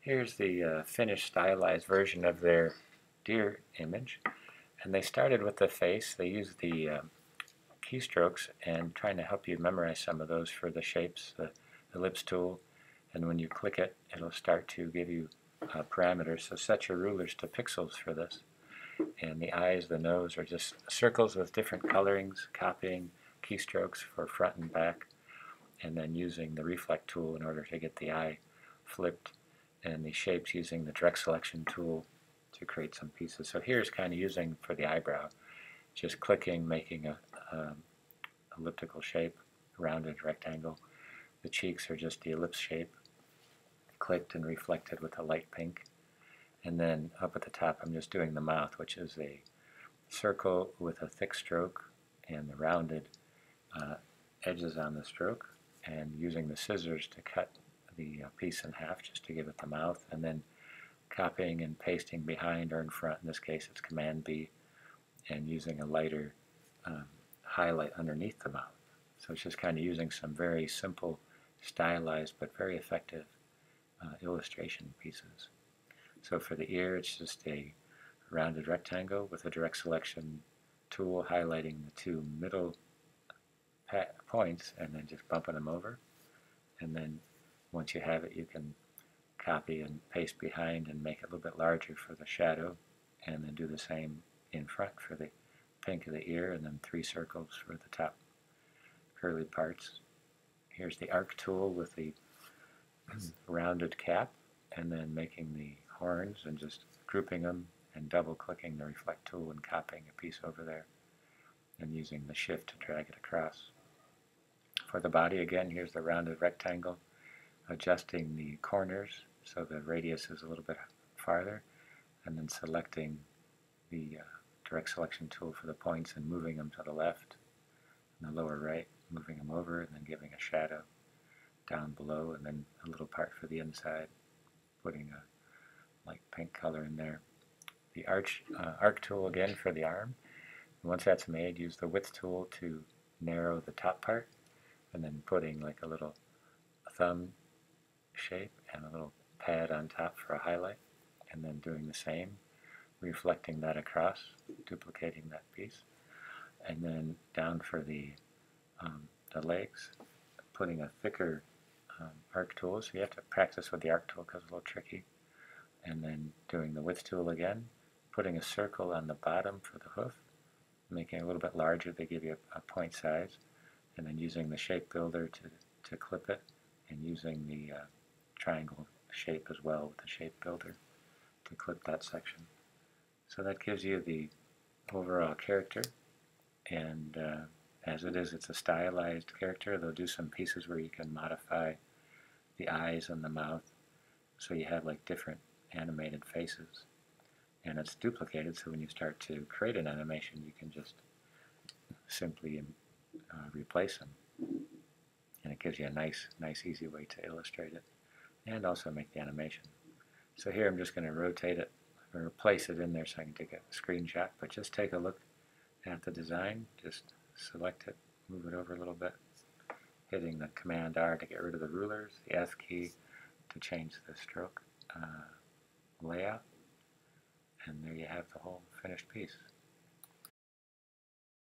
Here's the finished stylized version of their deer image. And they started with the face. They used the keystrokes and trying to help you memorize some of those for the shapes, the ellipse tool. And when you click it, it'll start to give you parameters. So set your rulers to pixels for this. And the eyes, the nose are just circles with different colorings, copying keystrokes for front and back, and then using the reflect tool in order to get the eye flipped, and the shapes using the direct selection tool to create some pieces. So here's kind of using for the eyebrow, just clicking, making a elliptical shape, rounded rectangle. The cheeks are just the ellipse shape, clicked and reflected with a light pink. And then up at the top I'm just doing the mouth, which is a circle with a thick stroke and the rounded edges on the stroke, and using the scissors to cut the piece in half just to give it the mouth, and then copying and pasting behind or in front. In this case it's Command B, and using a lighter highlight underneath the mouth. So it's just kind of using some very simple, stylized but very effective illustration pieces. So for the ear, it's just a rounded rectangle with a direct selection tool highlighting the two middle points and then just bumping them over. And then once you have it, you can copy and paste behind and make it a little bit larger for the shadow, and then do the same in front for the pink of the ear, and then 3 circles for the top curly parts. Here's the arc tool with the rounded cap, and then making the horns and just grouping them and double clicking the reflect tool and copying a piece over there and using the shift to drag it across. For the body, again, here's the rounded rectangle, adjusting the corners so the radius is a little bit farther, and then selecting the direct selection tool for the points and moving them to the left and the lower right, moving them over, and then giving a shadow down below, and then a little part for the inside, putting a light pink color in there. The arc tool again for the arm. And once that's made, use the width tool to narrow the top part, and then putting like a little thumb shape and a little pad on top for a highlight, and then doing the same, reflecting that across, duplicating that piece. And then down for the legs, putting a thicker arc tool. So you have to practice with the arc tool because it's a little tricky. And then doing the width tool again, putting a circle on the bottom for the hoof, making it a little bit larger to give you a point size, and then using the shape builder to clip it, and using the triangle shape as well with the shape builder to clip that section. So that gives you the overall character, and as it is, it's a stylized character. They'll do some pieces where you can modify the eyes and the mouth, so you have like different animated faces. And it's duplicated, so when you start to create an animation, you can just simply replace them. And it gives you a nice, easy way to illustrate it and also make the animation. So here I'm just going to rotate it or place it in there so I can take a screenshot, but just take a look at the design. Just select it, move it over a little bit, hitting the Command R to get rid of the rulers, the F key to change the stroke layout, and there you have the whole finished piece.